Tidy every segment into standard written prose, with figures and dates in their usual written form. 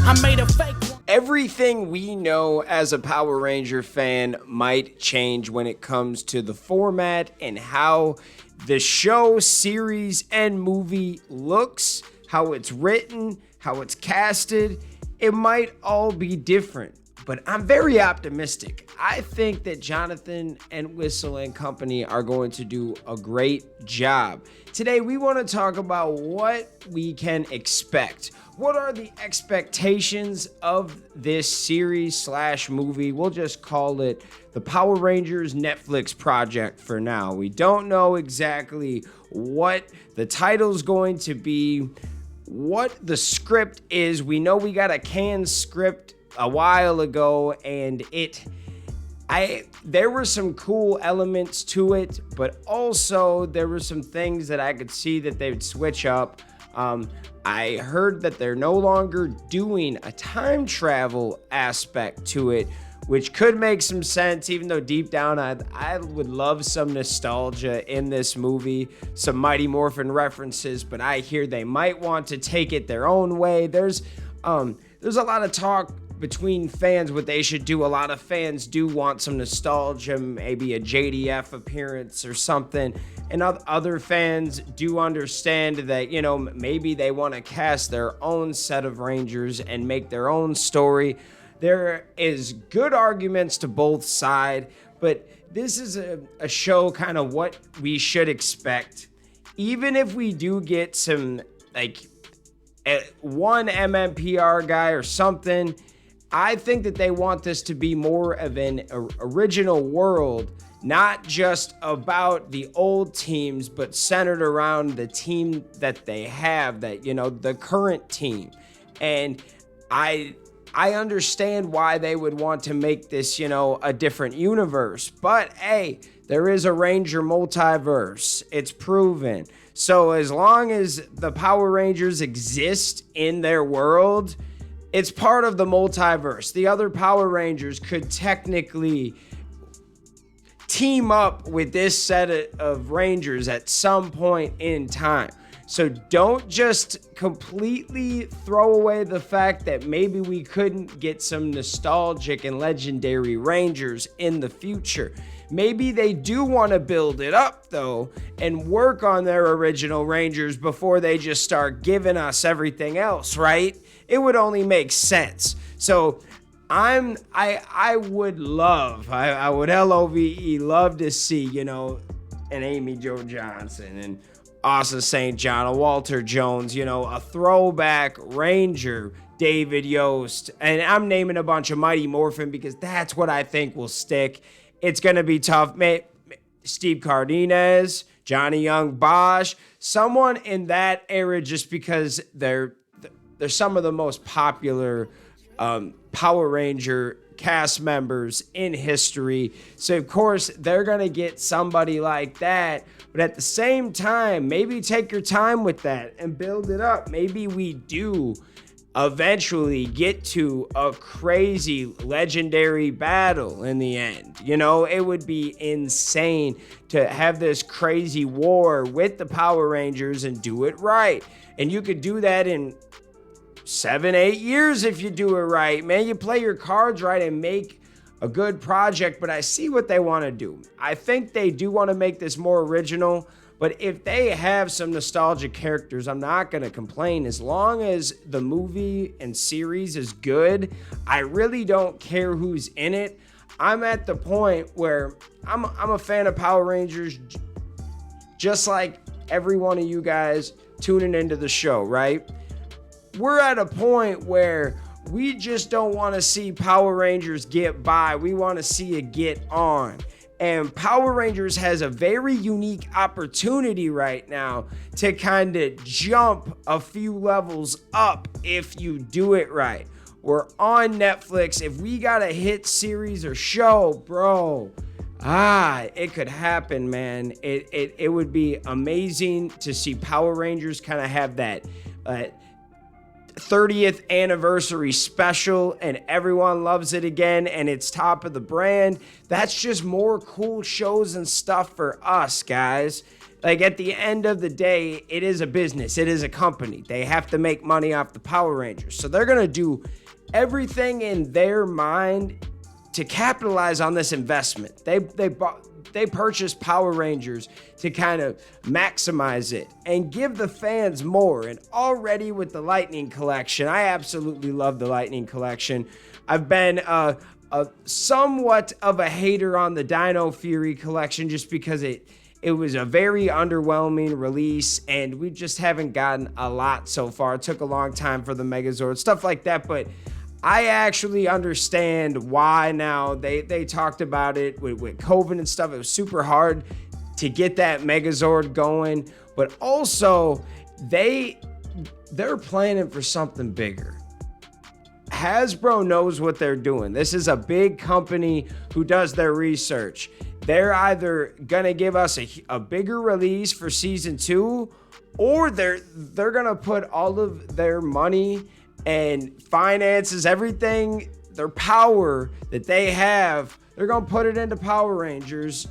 I made a fake one. Everything we know as a Power Ranger fan might change when it comes to the format and how the show, series, and movie looks, how it's written, how it's casted. It might all be different, but I'm very optimistic. I think that Jonathan Entwistle and company are going to do a great job. Today, we want to talk about what we can expect. What are the expectations of this series / movie? We'll just call it the Power Rangers Netflix project for now. We don't know exactly what the title's going to be, what the script is. We know we got a canned script a while ago, and there were some cool elements to it, but also there were some things that I could see that they would switch up. I heard that they're no longer doing a time travel aspect to it, which could make some sense, even though deep down I would love some nostalgia in this movie, some Mighty Morphin references, but I hear they might want to take it their own way. There's a lot of talk between fans what they should do. A lot of fans do want some nostalgia, maybe a JDF appearance or something, and other fans do understand that, you know, maybe they want to cast their own set of Rangers and make their own story. There is good arguments to both sides, but this is a show kind of what we should expect. Even if we do get some, like, one MMPR guy or something, I think that they want this to be more of an original world, not just about the old teams, but centered around the team that they have, that, you know, the current team. And I understand why they would want to make this, you know, a different universe. But hey, there is a Ranger multiverse. It's proven. So as long as the Power Rangers exist in their world, it's part of the multiverse. The other Power Rangers could technically team up with this set of Rangers at some point in time. So don't just completely throw away the fact that maybe we couldn't get some nostalgic and legendary Rangers in the future. Maybe they do want to build it up, though, and work on their original Rangers before they just start giving us everything else, right? It would only make sense. So I would love love to see, you know, an Amy Jo Johnson and Asa St. John, a Walter Jones, you know, a throwback Ranger, David Yost, and I'm naming a bunch of Mighty Morphin because that's what I think will stick. It's going to be tough. Steve Cardenas, Johnny Young Bosch, someone in that era, just because they're some of the most popular Power Ranger cast members in history. So, of course, they're going to get somebody like that. But at the same time, maybe take your time with that and build it up. Maybe we do eventually get to a crazy legendary battle in the end. You know, it would be insane to have this crazy war with the Power Rangers and do it right. And you could do that in 7-8 years if you do it right, man. You play your cards right and make a good project. But I see what they want to do. I think they do want to make this more original, but if they have some nostalgic characters, I'm not going to complain. As long as the movie and series is good, I really don't care who's in it. I'm at the point where I'm a fan of Power Rangers, just like every one of you guys tuning into the show, right? We're at a point where we just don't want to see Power Rangers get by. We want to see it get on. And Power Rangers has a very unique opportunity right now to kind of jump a few levels up if you do it right. We're on Netflix. If we got a hit series or show, bro, it could happen, man. It would be amazing to see Power Rangers kind of have that 30th anniversary special and everyone loves it again and it's top of the brand. That's just more cool shows and stuff for us, guys. Like, at the end of the day, it is a business. It is a company. They have to make money off the Power Rangers. So they're going to do everything in their mind to capitalize on this investment. They purchased Power Rangers to kind of maximize it and give the fans more. And already with the Lightning Collection, I absolutely love the Lightning Collection. I've been somewhat of a hater on the Dino Fury Collection just because it was a very underwhelming release and we just haven't gotten a lot so far. It took a long time for the Megazord, stuff like that, but I actually understand why now. They talked about it with COVID and stuff. It was super hard to get that Megazord going, but also they're planning for something bigger. Hasbro knows what they're doing. This is a big company who does their research. They're either gonna give us a bigger release for season 2, or they're gonna put all of their money and finances, everything, their power that they have, they're gonna put it into Power Rangers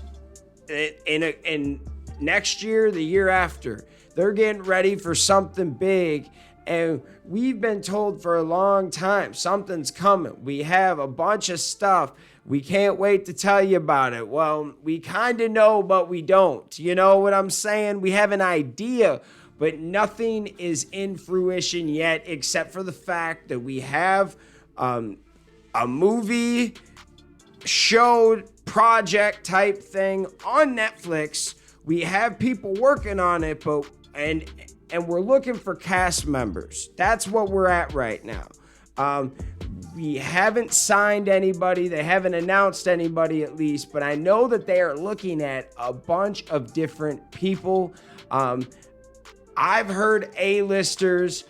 in next year, the year after. They're getting ready for something big, and we've been told for a long time something's coming. We have a bunch of stuff. We can't wait to tell you about it. Well, we kind of know, but we don't. You know what I'm saying? We have an idea, but nothing is in fruition yet, except for the fact that we have a movie, show, project type thing on Netflix. We have people working on it, but and we're looking for cast members. That's what we're at right now. We haven't signed anybody. They haven't announced anybody, at least, but I know that they are looking at a bunch of different people. I've heard A-listers,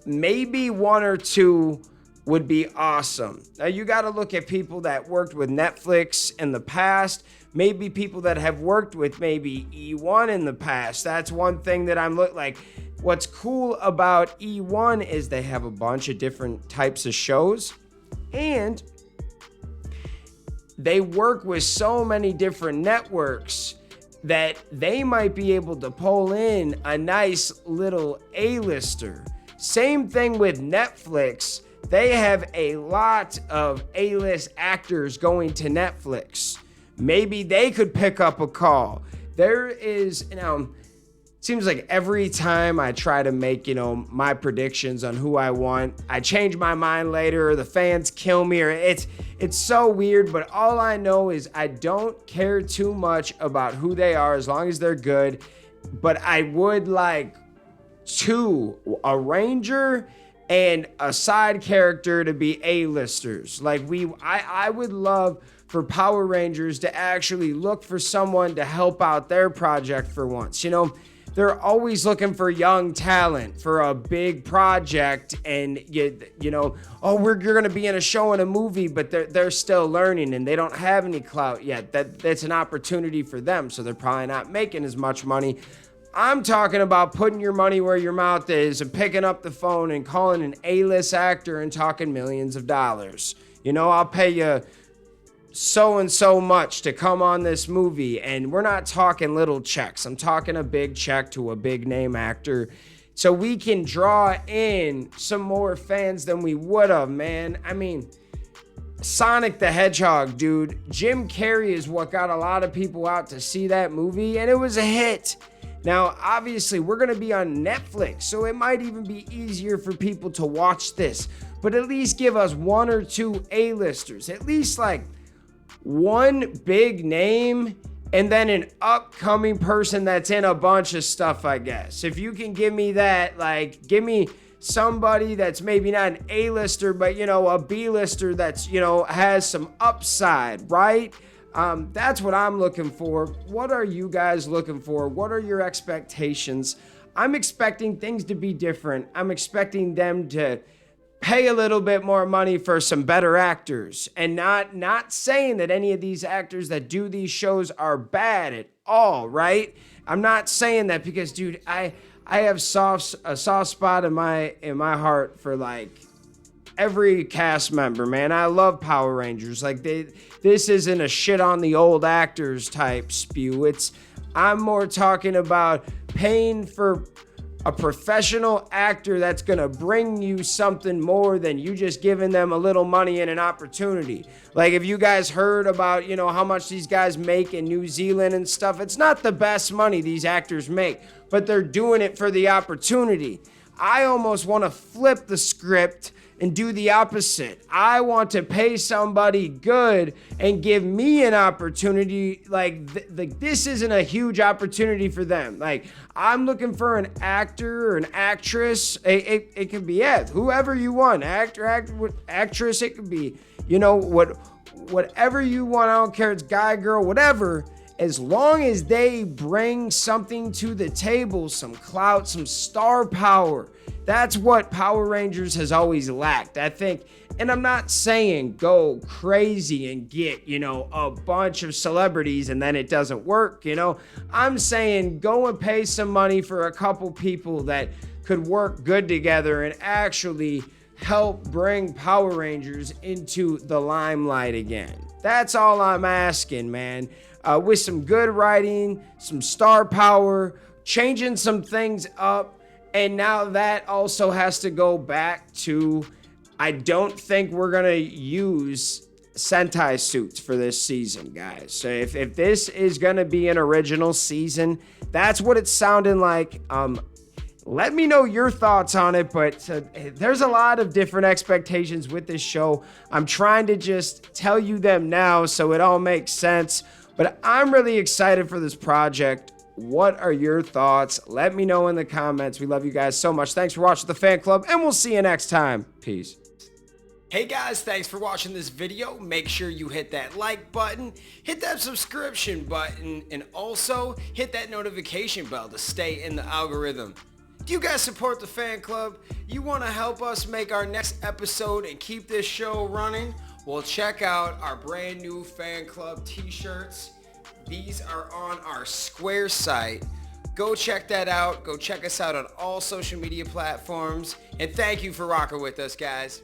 maybe 1 or 2 would be awesome. Now, you got to look at people that worked with Netflix in the past, maybe people that have worked with maybe E1 in the past. That's one thing that I'm like. What's cool about E1 is they have a bunch of different types of shows, and they work with so many different networks that they might be able to pull in a nice little A-lister. Same thing with Netflix. They have a lot of A-list actors going to Netflix. Maybe they could pick up a call. There is, seems like every time I try to make, my predictions on who I want, I change my mind later, or the fans kill me, or it's so weird, but all I know is I don't care too much about who they are as long as they're good, but I would like a Ranger and a side character to be A-listers. Like I would love for Power Rangers to actually look for someone to help out their project for once. They're always looking for young talent for a big project, and you're going to be in a show and a movie, but they're still learning and they don't have any clout yet. That's an opportunity for them, so they're probably not making as much money. I'm talking about putting your money where your mouth is and picking up the phone and calling an A-list actor and talking millions of dollars. I'll pay you so and so much to come on this movie, and we're not talking little checks. I'm talking a big check to a big name actor, so we can draw in some more fans than we would have, man. I mean, Sonic the Hedgehog, dude. Jim Carrey is what got a lot of people out to see that movie, and it was a hit. Now, obviously, we're going to be on Netflix, so it might even be easier for people to watch this, but at least give us 1 or 2 A-listers, at least like one big name, and then an upcoming person that's in a bunch of stuff, I guess. If you can give me that, like, give me somebody that's maybe not an A-lister, but, a B-lister that's, has some upside, right? That's what I'm looking for. What are you guys looking for? What are your expectations? I'm expecting things to be different. I'm expecting them to pay a little bit more money for some better actors, and not saying that any of these actors that do these shows are bad at all, right? I'm not saying that because, dude, I I have a soft spot in my heart for like every cast member, man. I love Power Rangers. Like this isn't a shit on the old actors type spew. I'm more talking about paying for a professional actor that's gonna bring you something more than you just giving them a little money and an opportunity. Like if you guys heard about, how much these guys make in New Zealand and stuff, it's not the best money these actors make, but they're doing it for the opportunity. I almost want to flip the script and do the opposite. I want to pay somebody good and give me an opportunity. Like this isn't a huge opportunity for them. Like I'm looking for an actor or an actress. It can be whoever you want, actress. It could be, whatever you want. I don't care. It's guy, girl, whatever. As long as they bring something to the table, some clout, some star power. That's what Power Rangers has always lacked, I think. And I'm not saying go crazy and get, a bunch of celebrities and then it doesn't work, I'm saying go and pay some money for a couple people that could work good together and actually help bring Power Rangers into the limelight again. That's all I'm asking, man. With some good writing, some star power, changing some things up. And now that also has to go back to, I don't think we're going to use Sentai suits for this season, guys. So if this is going to be an original season, that's what it's sounding like. Let me know your thoughts on it, but there's a lot of different expectations with this show. I'm trying to just tell you them now so it all makes sense. But I'm really excited for this project. What are your thoughts? Let me know in the comments. We love you guys so much. Thanks for watching the Fan Club, and we'll see you next time. Peace. Hey guys, thanks for watching this video. Make sure you hit that like button, hit that subscription button, and also hit that notification bell to stay in the algorithm. Do you guys support the Fan Club? You want to help us make our next episode and keep this show running? Well, check out our brand new Fan Club t-shirts. These are on our Square site. Go check that out. Go check us out on all social media platforms. And thank you for rocking with us, guys.